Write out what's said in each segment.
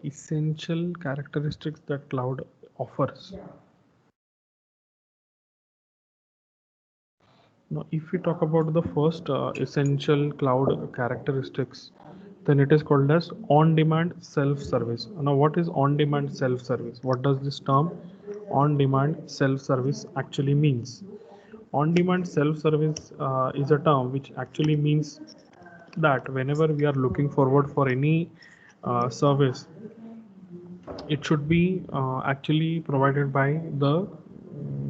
essential characteristics that cloud offers. Now, if we talk about the first essential cloud characteristics, then it is called as on-demand self-service. Now, what is on-demand self-service? What does this term on-demand self-service actually means? On-demand self-service is a term which actually means that whenever we are looking forward for any service, it should be actually provided by the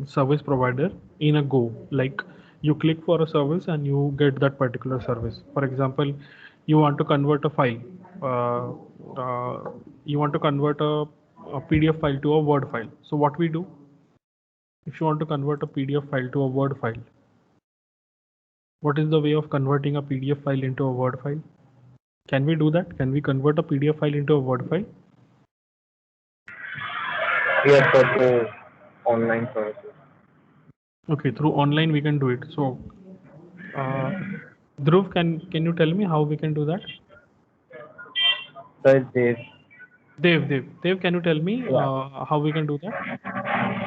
service provider in a go. Like, you click for a service and you get that particular service. For example, you want to convert a file, uh, you want to convert a PDF file to a Word file. So what we do, if you want to convert a PDF file to a Word file, what is the way of converting a PDF file into a Word file? Can we do that? Can we convert a PDF file into a Word file? Yes, sir, through online services. Okay, through online we can do it. So, uh, Dhruv, can you tell me how we can do that? So it's this. Dev, can you tell me Yeah. how we can do that?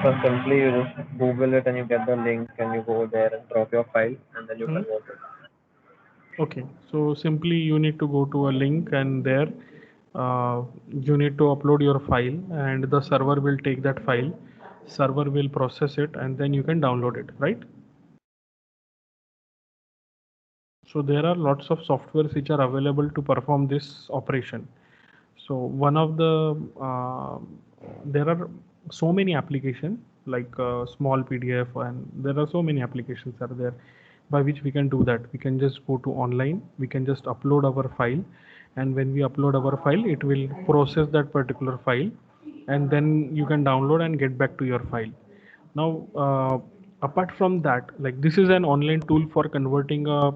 So simply you just Google it and you get the link and you go there and drop your file and then you Hmm? convert it. Okay, so simply you need to go to a link, and there you need to upload your file, and the server will take that file, server will process it, and then you can download it, right? So there are lots of softwares which are available to perform this operation. So one of the there are so many applications like small PDF, and there are so many applications are there by which we can do that. We can just go to online, we can just upload our file, and when we upload our file, it will process that particular file, and then you can download and get back to your file. Now, apart from that, like, this is an online tool for converting a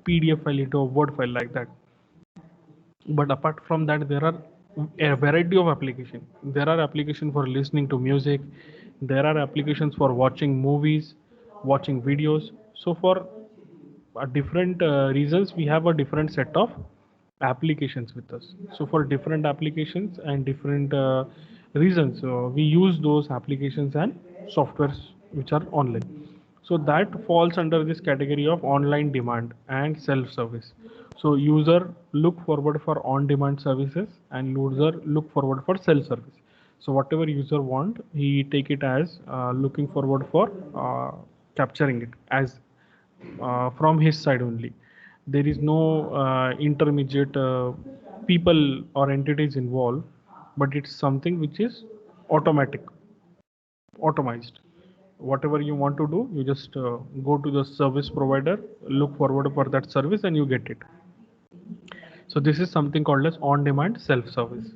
PDF file into a Word file, like that. But apart from that, there are a variety of applications. There are applications for listening to music, there are applications for watching movies, watching videos. So for different reasons, we have a different set of applications with us. So for different applications and different reasons, we use those applications and softwares which are online. So that falls under this category of online demand and self-service. So user look forward for on-demand services, and user look forward for self-service. So whatever user want, he take it as looking forward for capturing it as from his side only. There is no intermediate people or entities involved, but it's something which is automatic, automized. Whatever you want to do, you just go to the service provider, look forward for that service, and you get it. So this is something called as on-demand self-service.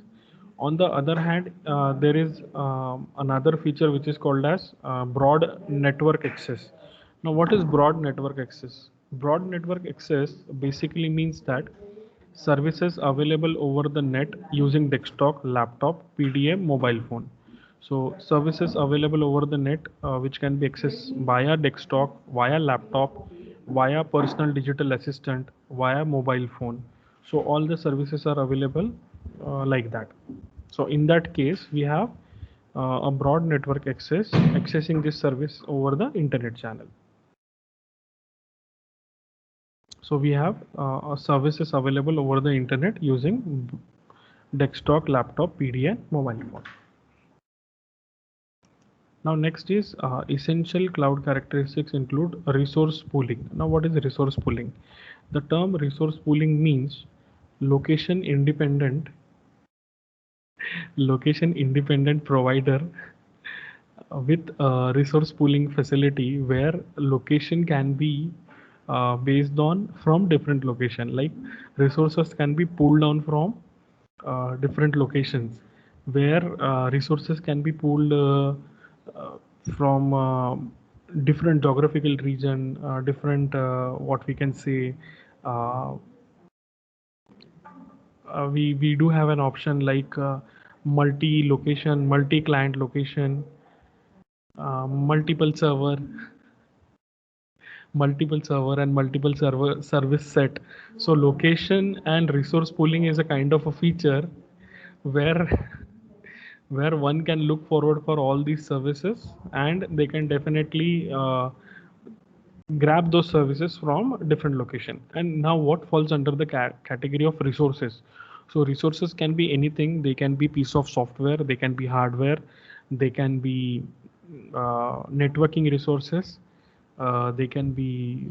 On the other hand, there is another feature which is called as broad network access. Now, what is broad network access? Broad network access basically means that services available over the net using desktop, laptop, PDA, mobile phone. So services available over the net, which can be accessed via desktop, via laptop, via personal digital assistant, via mobile phone. So all the services are available like that. So in that case, we have a broad network access, accessing this service over the internet channel. So we have services available over the internet using desktop, laptop, PDA, and mobile phone. Now next is essential cloud characteristics include resource pooling. Now what is resource pooling? The term resource pooling means location independent location independent provider with a resource pooling facility where location can be based on from different location, like resources can be pulled down from different locations, where resources can be pulled uh, from different geographical region, different what we can say, uh, we do have an option like multi location, multi client location, multiple server, and multiple server service set. So location and resource pooling is a kind of a feature where where one can look forward for all these services, and they can definitely grab those services from different location. And now what falls under the category of resources? So resources can be anything. They can be piece of software, they can be hardware, they can be networking resources, they can be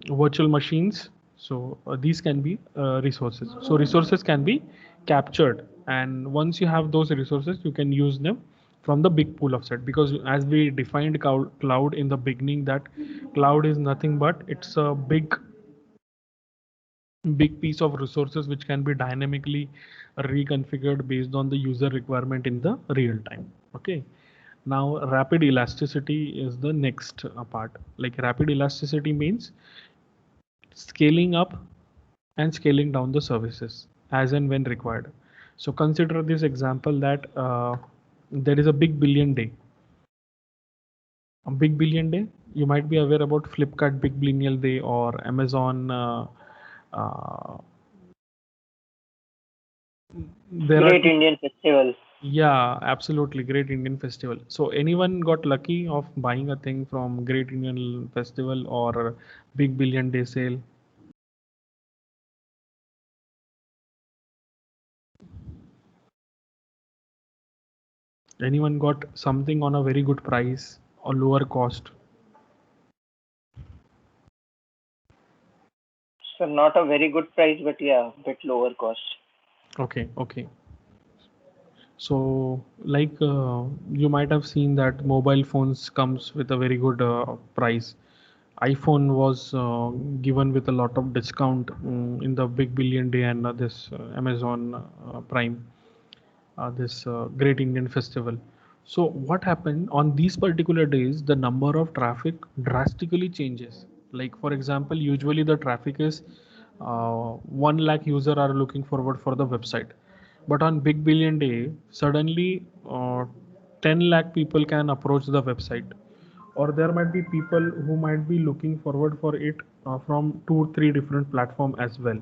virtual machines. So these can be resources. So resources can be captured, and once you have those resources, you can use them from the big pool of set. Because as we defined cloud in the beginning, that cloud is nothing but it's a big piece of resources which can be dynamically reconfigured based on the user requirement in the real time. Okay, now rapid elasticity is the next part. Like rapid elasticity means scaling up and scaling down the services as and when required. So consider this example that there is a big billion day. A big billion day, you might be aware about Flipkart Big Billion Day or Amazon. Uh, there are Great Indian Festival. yeah, absolutely Great Indian Festival. So anyone got lucky of buying a thing from Great Indian Festival or Big Billion Day sale? Anyone got something on a very good price or lower cost? So not a very good price, but yeah, bit lower cost. Okay, okay. So, like you might have seen that mobile phones comes with a very good price. iPhone was given with a lot of discount in the Big Billion Day and this Amazon Prime, this Great Indian Festival. So, what happened on these particular days? The number of traffic drastically changes. Like for example, usually the traffic is 1 lakh user are looking forward for the website, but on Big Billion Day, suddenly 10 lakh people can approach the website, or there might be people who might be looking forward for it from 2 3 different platform as well.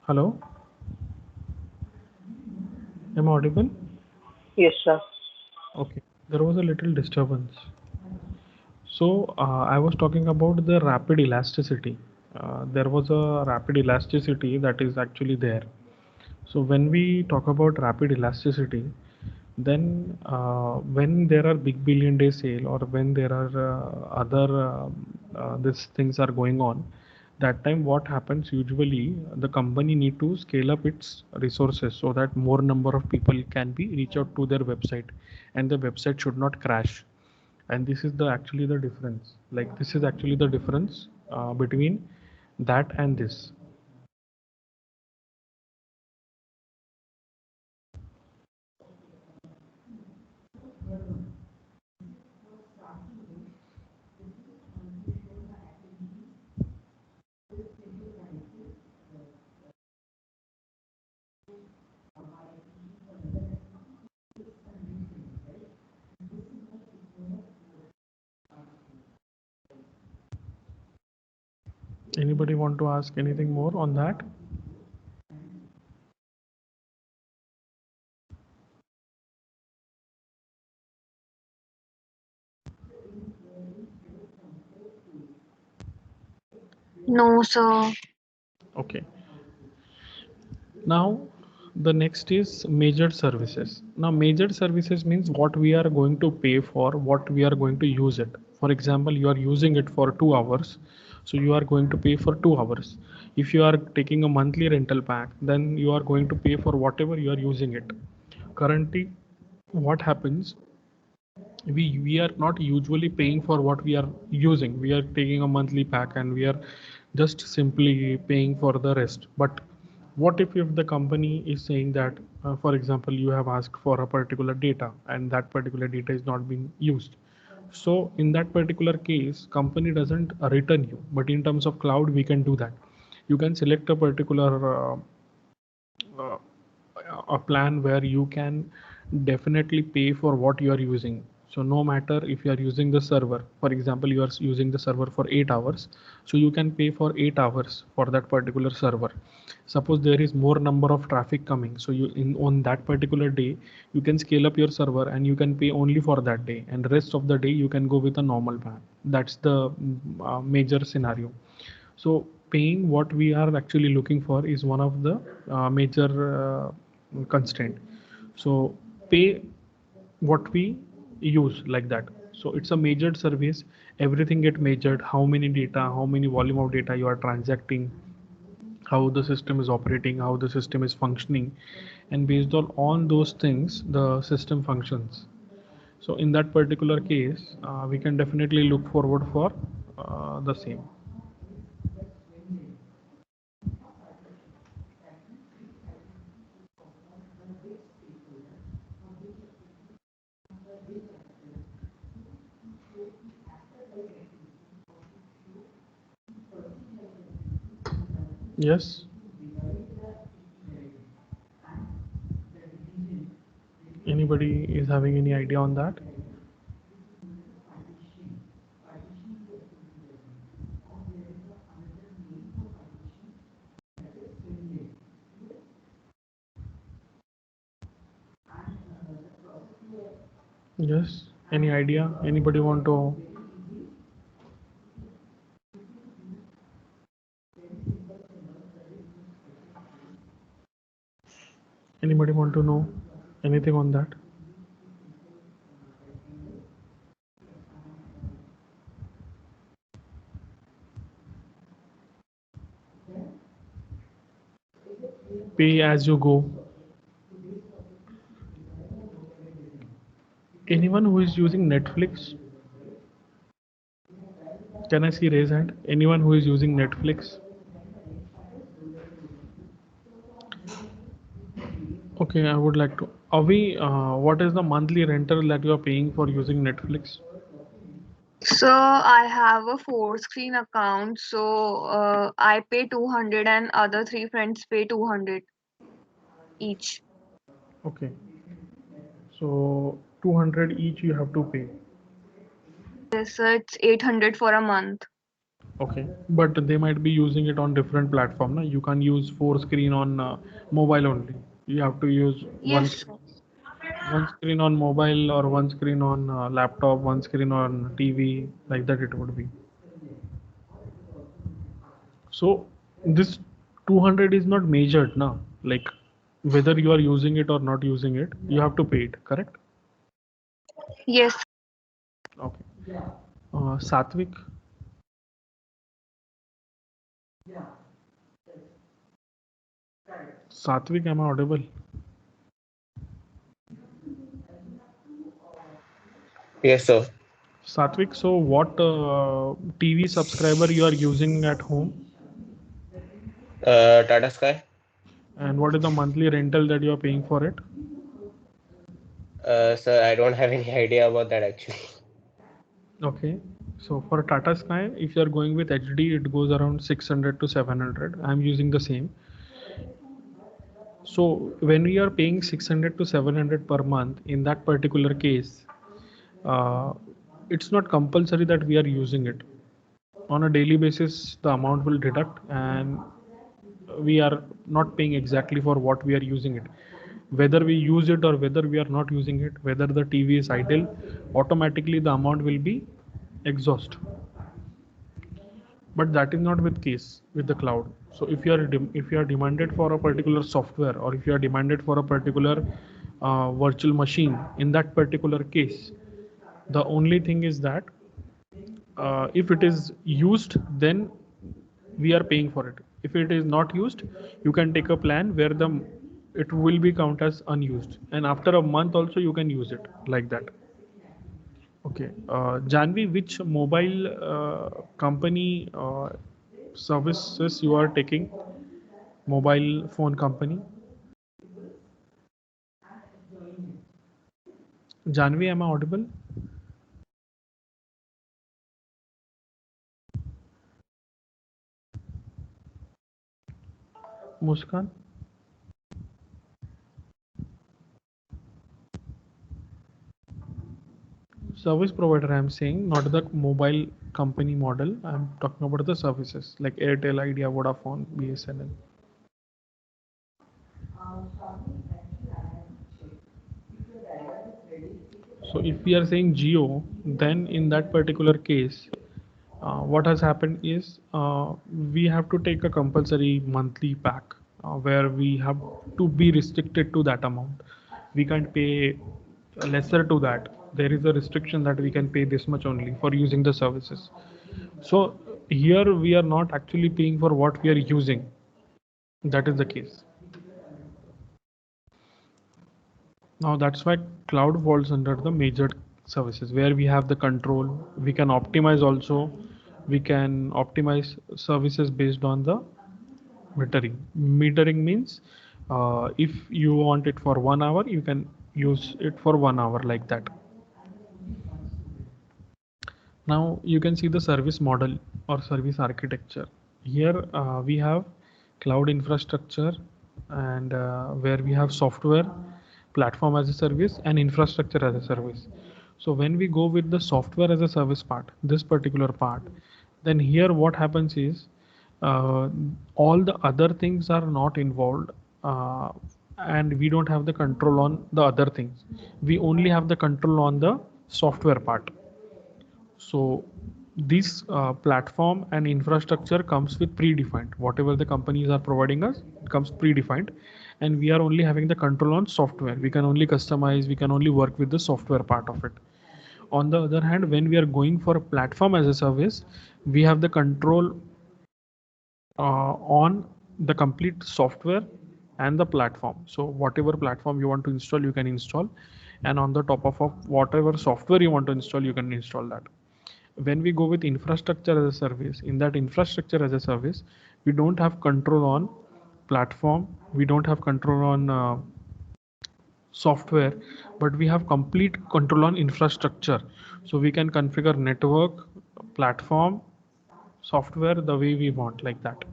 Hello? Am I audible? Yes, sir. Okay. There was a little disturbance. So I was talking about the rapid elasticity. There was a rapid elasticity that is actually there. So when we talk about rapid elasticity, then when there are big billion day sale or when there are other these things are going on, that time what happens usually the company need to scale up its resources so that more number of people can be reach out to their website and the website should not crash. And this is the actually the difference, like this is actually the difference between that and this. Anybody want to ask anything more on that? No, sir. Okay. Now the next is measured services. Now measured services means what we are going to pay for, what we are going to use it. For example, you are using it for 2 hours, so you are going to pay for 2 hours. If you are taking a monthly rental pack, then you are going to pay for whatever you are using it. Currently, what happens, we are not usually paying for what we are using. We are taking a monthly pack and we are just simply paying for the rest. But what if the company is saying that for example you have asked for a particular data and that particular data is not being used, so in that particular case company doesn't return you, but in terms of cloud we can do that. You can select a particular uh, a plan where you can definitely pay for what you are using. So no matter if you are using the server, for example you are using the server for 8 hours, so you can pay for 8 hours for that particular server. Suppose there is more number of traffic coming, so you in on that particular day you can scale up your server and you can pay only for that day, and rest of the day you can go with a normal plan. That's the major scenario. So paying what we are actually looking for is one of the major constraint. So pay what we use, like that. So it's a measured service. Everything get measured. How many data, how many volume of data you are transacting, how the system is operating, how the system is functioning, and based on all those things, the system functions. So in that particular case, we can definitely look forward for the same. Yes. Anybody is having any idea on that? Yes. Any idea? Anybody want to? Anybody want to know anything on that? Pay as you go. Anyone who is using Netflix? Can I see raise hand? Anyone who is using Netflix? Okay, I would like to. Avi, what is the monthly rental that you are paying for using Netflix? So I have a four screen account. So I pay 200 and other three friends pay 200 each. Okay, so 200 each you have to pay. Yes, so it's 800 for a month. Okay, but they might be using it on different platform. Na? You can use 4 screen on mobile only. You have to use Yes. one screen on mobile or one screen on laptop, one screen on TV, like that it would be. So this 200 is not measured now, like whether you are using it or not using it, you have to pay it, correct? Yes. Okay. Satvik, Satvik, am I audible? Yes, sir. Satvik, so what TV subscriber you are using at home, Tata Sky. and what is the monthly rental that you are paying for it? Sir, I don't have any idea about that actually. Okay, so for Tata Sky, if you are going with HD, it goes around 600 to 700. I'm using the same. So when we are paying 600 to 700 per month, in that particular case, uh, it's not compulsory that we are using it. On a daily basis, the amount will deduct, and we are not paying exactly for what we are using it. Whether we use it or whether we are not using it, whether the TV is idle, automatically the amount will be exhaust. But that is not with case with the cloud. So if you are demanded for a particular software, or if you are demanded for a particular virtual machine, in that particular case, the only thing is that if it is used, then we are paying for it. If it is not used, you can take a plan where the it will be count as unused, and after a month also you can use it, like that. Okay, Janvi, which mobile company services you are taking? Mobile phone company. Janvi, am I audible? Muskan? Service provider, I'm saying, not the mobile company model. I'm talking about the services like Airtel, Idea, Vodafone, BSNL. So if we are saying Geo, then in that particular case, what has happened is we have to take a compulsory monthly pack where we have to be restricted to that amount. We can't pay lesser to that. There is a restriction that we can pay this much only for using the services. So here we are not actually paying for what we are using. That is the case. Now that's why cloud falls under the major services where we have the control. We can optimize also. We can optimize services based on the metering. Metering means if you want it for 1 hour, you can use it for 1 hour, like that. Now you can see the service model or service architecture. Here we have cloud infrastructure, and where we have software, platform as a service, and infrastructure as a service. So when we go with the software as a service part, this particular part, then here what happens is uh, all the other things are not involved, uh, and we don't have the control on the other things. We only have the control on the software part. So this platform and infrastructure comes with predefined. Whatever the companies are providing us, it comes predefined, and we are only having the control on software. We can only customize. We can only work with the software part of it. On the other hand, when we are going for a platform as a service, we have the control on the complete software and the platform. So whatever platform you want to install, you can install, and on the top of whatever software you want to install, you can install that. When we go with infrastructure as a service, in that infrastructure as a service, we don't have control on platform, we don't have control on software, but we have complete control on infrastructure. So we can configure network, platform, software the way we want, like that.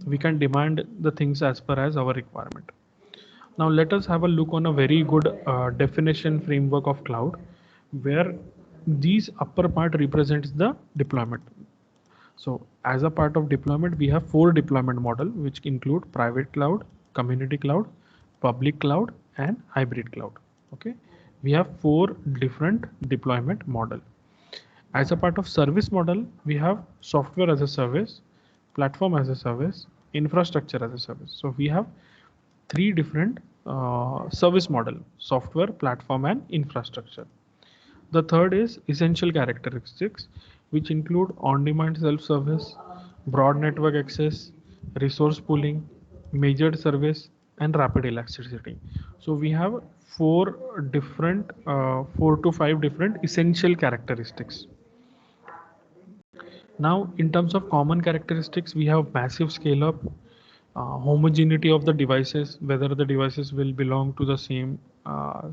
We can demand the things as per as our requirement. Now let us have a look on a very good definition framework of cloud, where these upper part represents the deployment. So as a part of deployment, we have 4 deployment model, which include private cloud, community cloud, public cloud, and hybrid cloud. Okay, we have 4 different deployment model. As a part of service model, we have software as a service, platform as a service, infrastructure as a service. So we have 3 different service model: software, platform, and infrastructure. The third is essential characteristics, which include on-demand self-service, broad network access, resource pooling, measured service, and rapid elasticity. So we have 4 to 5 different essential characteristics. Now, in terms of common characteristics, we have massive scale up, homogeneity of the devices, whether the devices will belong to the same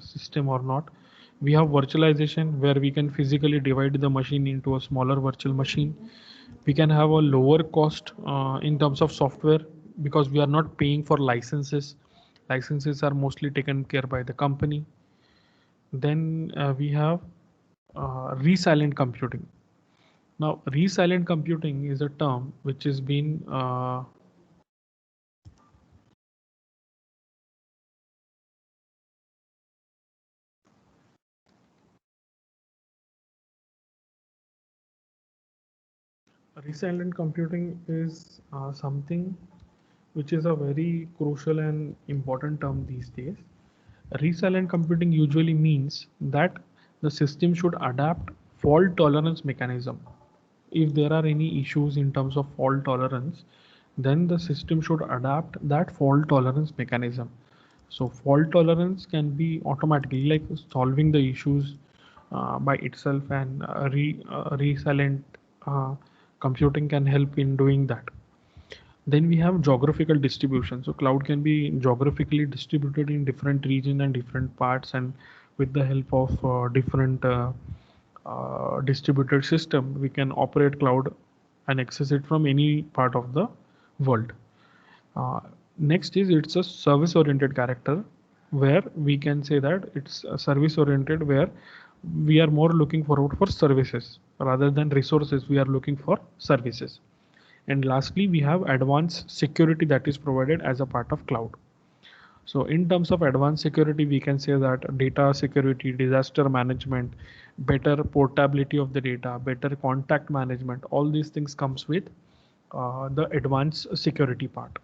system or not. We have virtualization, where we can physically divide the machine into a smaller virtual machine. We can have a lower cost in terms of software, because we are not paying for licenses. Licenses are mostly taken care by the company. Then we have resilient computing. Now, resilient computing is a term which has been resilient computing is something which is a very crucial and important term these days. Resilient computing usually means that the system should adapt fault tolerance mechanism. If there are any issues in terms of fault tolerance, then the system should adapt that fault tolerance mechanism. So fault tolerance can be automatically like solving the issues by itself, and resilient computing can help in doing that. Then we have geographical distribution. So cloud can be geographically distributed in different region and different parts, and with the help of different distributed system, we can operate cloud and access it from any part of the world. Next is it's a service oriented character, where we can say that it's a service oriented, where we are more looking forward for services rather than resources. We are looking for services. And lastly, we have advanced security that is provided as a part of cloud. So in terms of advanced security, we can say that data security, disaster management, better portability of the data, better contact management, all these things comes with the advanced security part.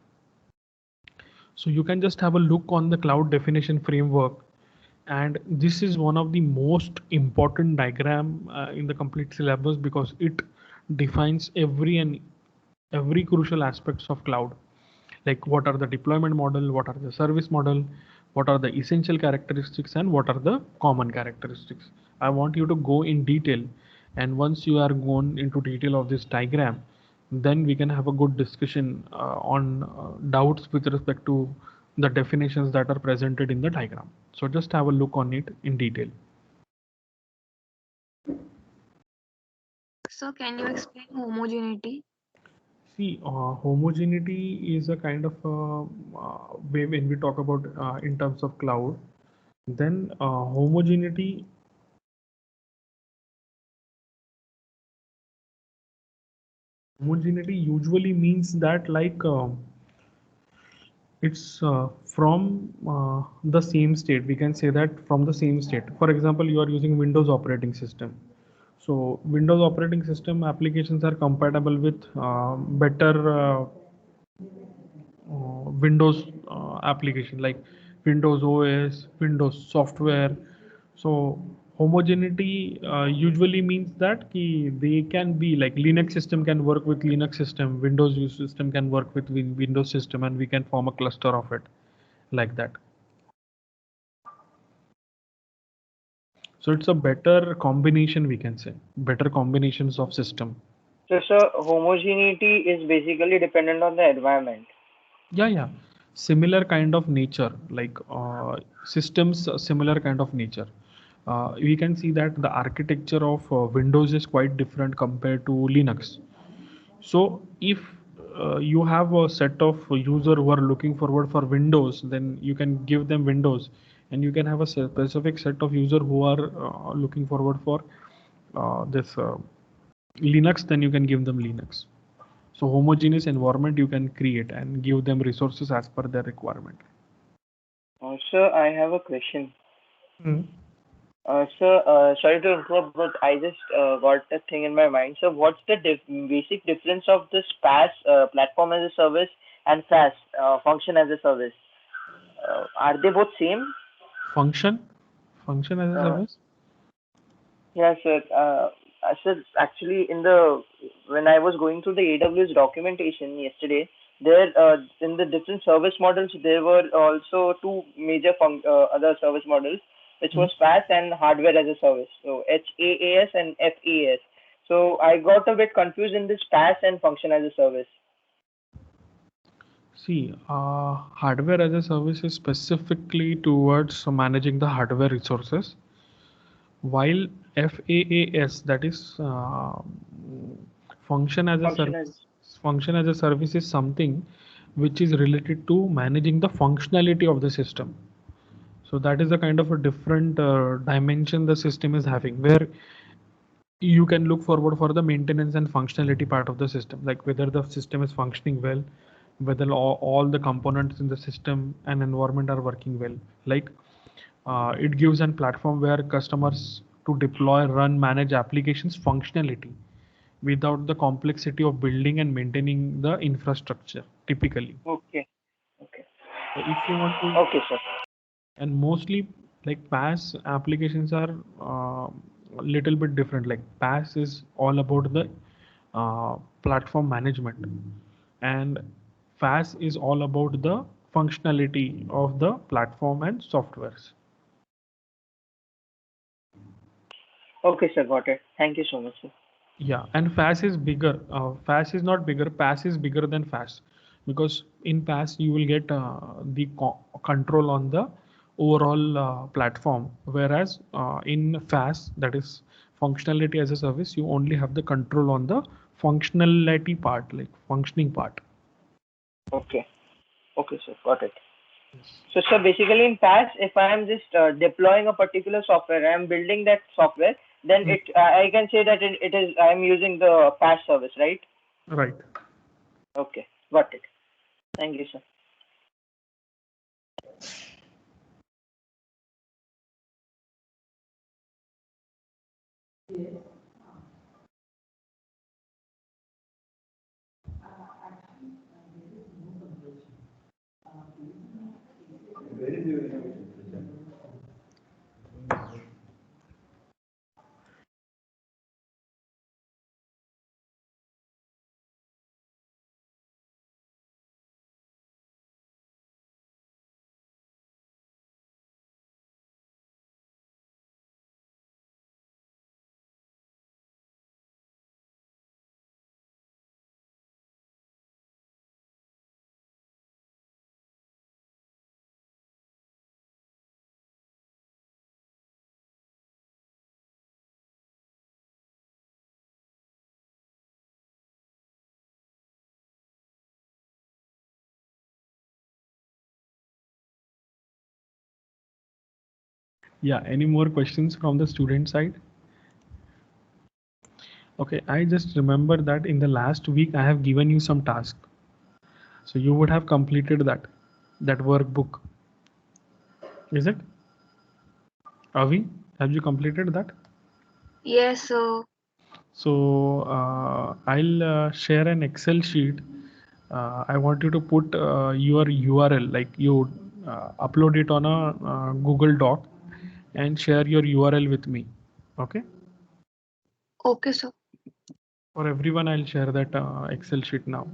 So you can just have a look on the cloud definition framework, and this is one of the most important diagram in the complete syllabus, because it defines every crucial aspects of cloud, like what are the deployment model, what are the service model, what are the essential characteristics, and what are the common characteristics. I want you to go in detail, and once you are gone into detail of this diagram, then we can have a good discussion on doubts with respect to the definitions that are presented in the diagram. So just have a look on it in detail. So can you explain homogeneity? See, homogeneity is a kind of way when we talk about in terms of cloud. Then homogeneity usually means that like it's from the same state. We can say that from the same state. For example, you are using Windows operating system. So Windows operating system applications are compatible with better Windows application like Windows OS, Windows software. So homogeneity usually means that they can be like Linux system can work with Linux system, Windows system can work with Windows system, and we can form a cluster of it like that. So it's a better combination, we can say, better combinations of system. So homogeneity is basically dependent on the environment. Yeah, similar kind of nature, like systems, similar kind of nature. We can see that the architecture of Windows is quite different compared to Linux. So if you have a set of user who are looking forward for Windows, then you can give them Windows, and you can have a specific set of user who are looking forward for this Linux, then you can give them Linux. So homogeneous environment you can create and give them resources as per their requirement. Sir, I have a question. Hmm. Sir, sorry to interrupt, but I just got a thing in my mind. So, what's the basic difference of this PaaS, platform as a service, and SaaS, function as a service? Are they both same? Function as a Uh, service. yeah, sir. Sir, actually, when I was going through the AWS documentation yesterday, there in the different service models, there were also two major other service models, which Hmm. was PaaS and hardware as a service. So HAAS and FAAS. So I got a bit confused in this PaaS and function as a service. See, hardware as a service is specifically towards managing the hardware resources, while FAAS, that is function as a Function as service, is something which is related to managing the functionality of the system. So that is a kind of a different dimension the system is having, where you can look forward for the maintenance and functionality part of the system, like whether the system is functioning well, whether all the components in the system and environment are working well. Like it gives a platform where customers to deploy, run, manage applications functionality without the complexity of building and maintaining the infrastructure typically. okay, okay, So if you want to, okay, sir. and mostly like PaaS applications are a little bit different. Like PaaS is all about the platform management, and FaaS is all about the functionality of the platform and softwares. Okay, sir, got it. Thank you so much, sir. Yeah, and FaaS is bigger. FaaS is not bigger. PaaS is bigger than FaaS, because in PaaS you will get the control on the overall platform, whereas in FaaS, that is functionality as a service, you only have the control on the functionality part, like functioning part. Okay, okay, sir, got it. Yes. So, sir, basically in PaaS, if I am just deploying a particular software, I am building that software, then Mm. I can say that it is I am using the PaaS service, right? Right. Okay, got it. Thank you, sir. Yeah. Any more questions from the student side? Okay, I just remember that in the last week I have given you some task. So you would have completed that workbook. Is it? Avi, have you completed that? Yes, sir. So I'll share an Excel sheet. I want you to put your URL, like you upload it on a Google Doc and share your URL with me. Okay. Okay, sir. For everyone, I'll share that Excel sheet now.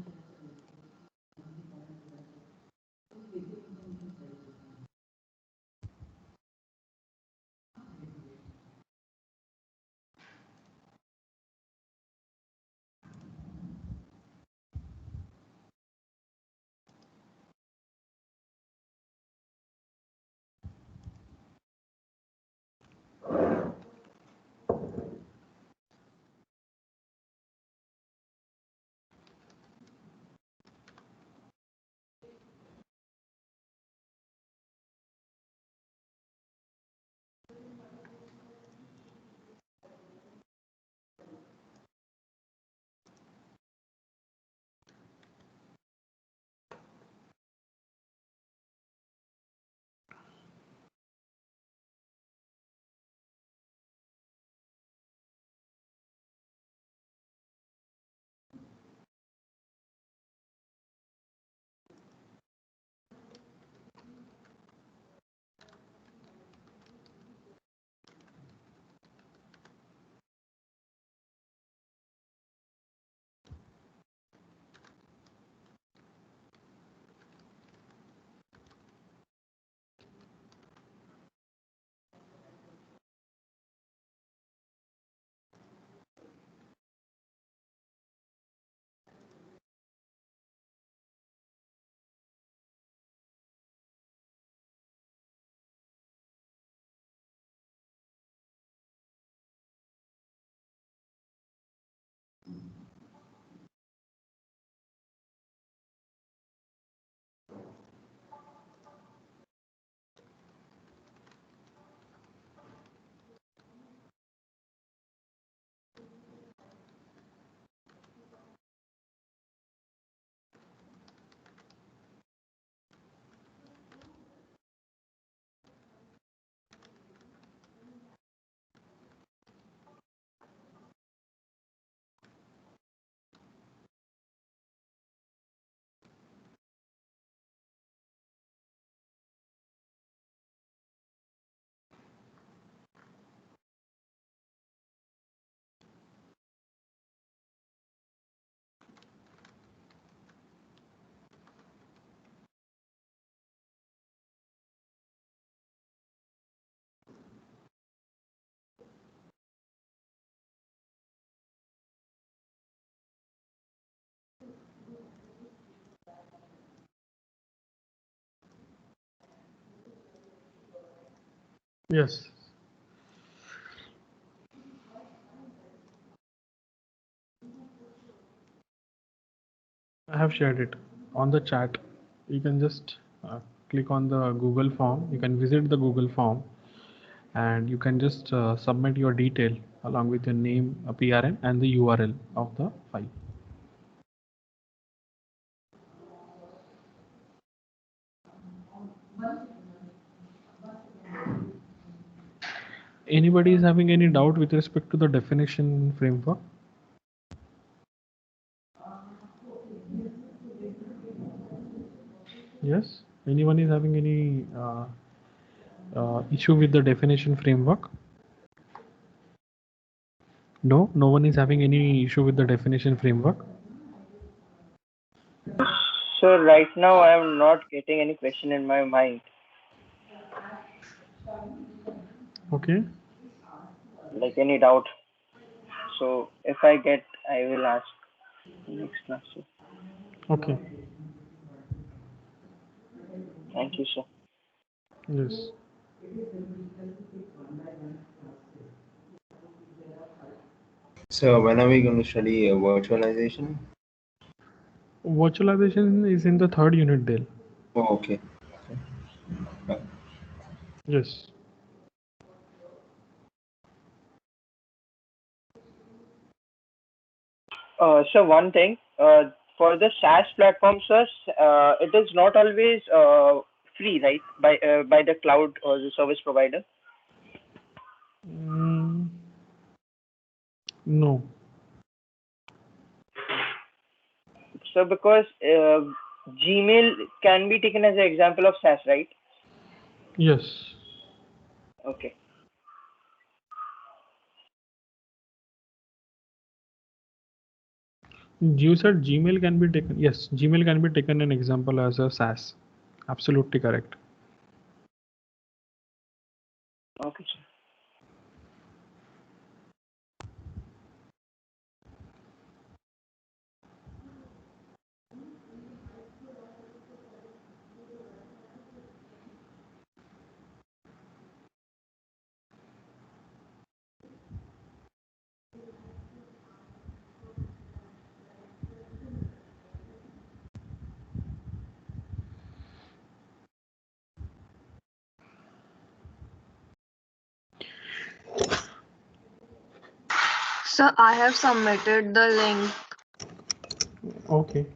Yes. I have shared it on the chat. You can just click on the Google form. You can visit the Google form and you can just submit your detail along with your name, a PRN, and the URL of the file. Anybody is having any doubt with respect to the definition framework? Yes. Anyone is having any issue with the definition framework? No, no one is having any issue with the definition framework. So right now I am not getting any question in my mind. Okay. Like any doubt. So if I get, I will ask next class. Okay. Thank you, sir. Yes. So when are we going to study virtualization? Virtualization is in the third unit, Dale. Oh, okay. Yes. So one thing, for the SaaS platform, sir, it is not always free, right? By the cloud or the service provider. No. So because Gmail can be taken as an example of SaaS, right? Yes. Okay. You said Gmail can be taken. Yes, Gmail can be taken an example as a SaaS. Absolutely correct. Okay, sir. So I have submitted the link. Okay.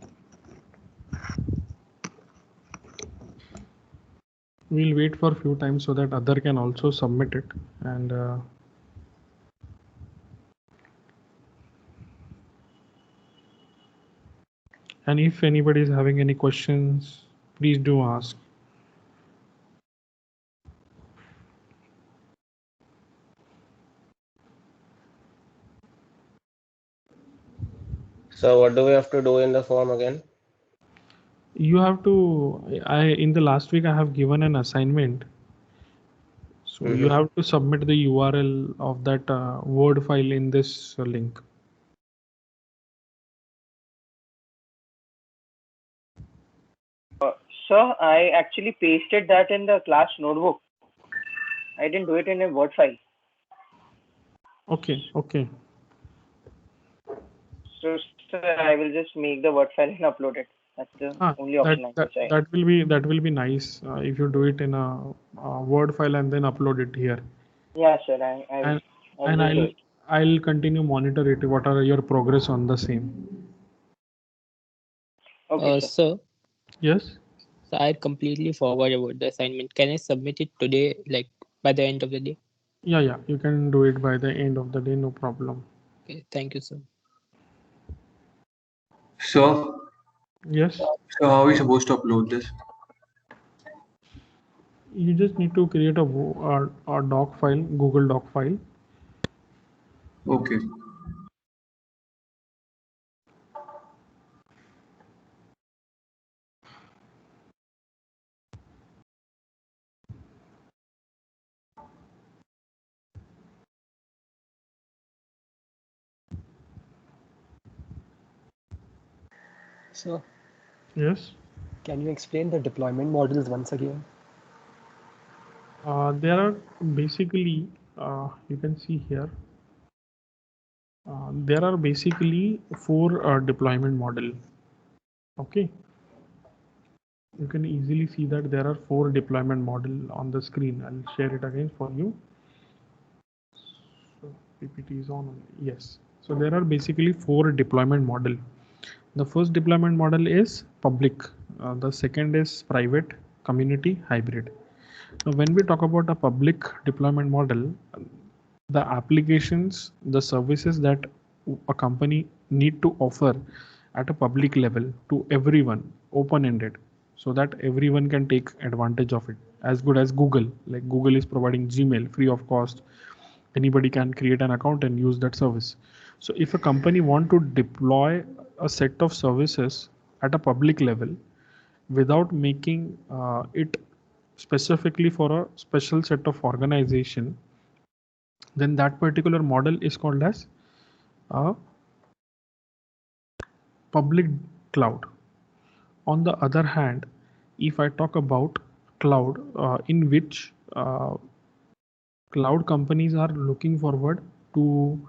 We'll wait for a few times so that other can also submit it. And if anybody is having any questions, please do ask. So what do we have to do in the form again? You have to, in the last week I have given an assignment. So you have to submit the URL of that Word file in this link. Sir, I actually pasted that in the class notebook. I didn't do it in a Word file. Okay, okay. So, sir, I will just make the Word file and upload it. That's the only option that will be nice if you do it in a Word file and then upload it here. Yeah, sir. I'll continue monitor it. What are your progress on the same? Okay, sir. Yes. So I completely forgot about the assignment. Can I submit it today, like by the end of the day? Yeah. You can do it by the end of the day. No problem. Okay. Thank you, sir. So, Yes. so how are we supposed to upload this? You just need to create a doc file, Google Doc file. Okay. So, Yes. can you explain the deployment models once again? There are basically, you can see here, there are basically four deployment model. Okay. You can easily see that there are four deployment model on the screen. I'll share it again for you. So PPT is on. Yes. So there are basically four deployment model. The first deployment model is public. The second is private, community, hybrid. Now, when we talk about a public deployment model, the applications, the services that a company need to offer at a public level to everyone, open-ended, so that everyone can take advantage of it. As good as Google, like Google is providing Gmail free of cost. Anybody can create an account and use that service. So if a company want to deploy a set of services at a public level without making it specifically for a special set of organization, then that particular model is called as a public cloud. On the other hand, if I talk about cloud in which cloud companies are looking forward to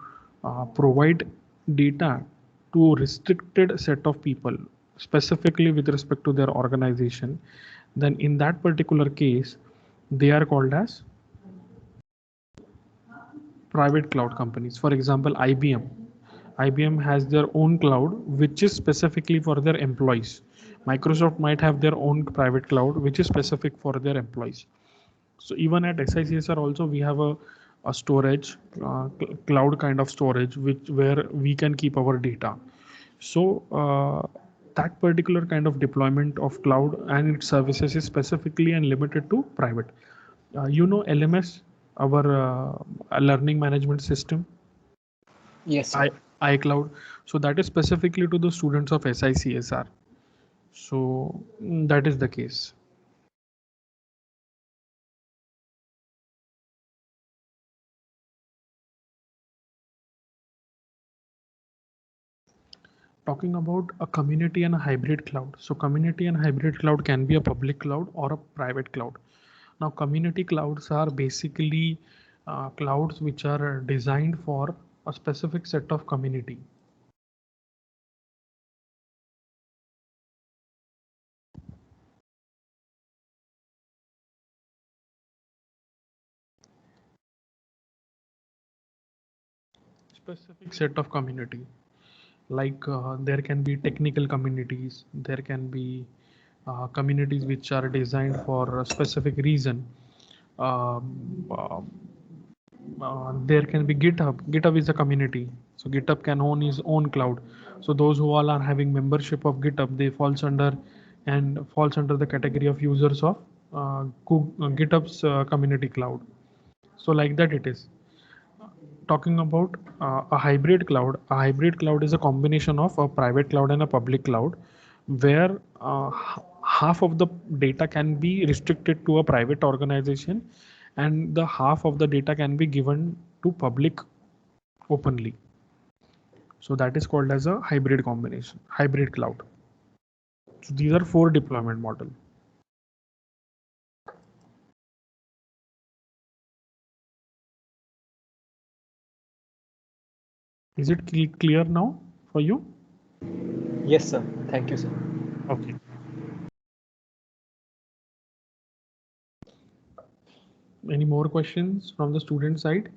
provide data to restricted set of people, specifically with respect to their organization, then in that particular case, they are called as private cloud companies. For example, IBM. IBM has their own cloud, which is specifically for their employees. Microsoft might have their own private cloud, which is specific for their employees. So even at SICSR also, we have a storage, cloud kind of storage, where we can keep our data. So that particular kind of deployment of cloud and its services is specifically and limited to private. You know LMS, our learning management system, Yes, sir. iCloud. So that is specifically to the students of SICSR. So that is the case. Talking about a community and a hybrid cloud. So community and hybrid cloud can be a public cloud or a private cloud. Now community clouds are basically clouds which are designed for a specific set of community. Specific set of community. Like there can be technical communities, there can be communities which are designed for a specific reason. There can be GitHub is a community, so GitHub can own his own cloud. So those who all are having membership of GitHub, they falls under the category of users of GitHub's community cloud. So like that it is. Talking about a hybrid cloud is a combination of a private cloud and a public cloud, where half of the data can be restricted to a private organization and the half of the data can be given to public openly. So that is called as a hybrid cloud. So these are four deployment model. Is it clear now for you? Yes, sir. Thank you, sir. Okay. Any more questions from the student side?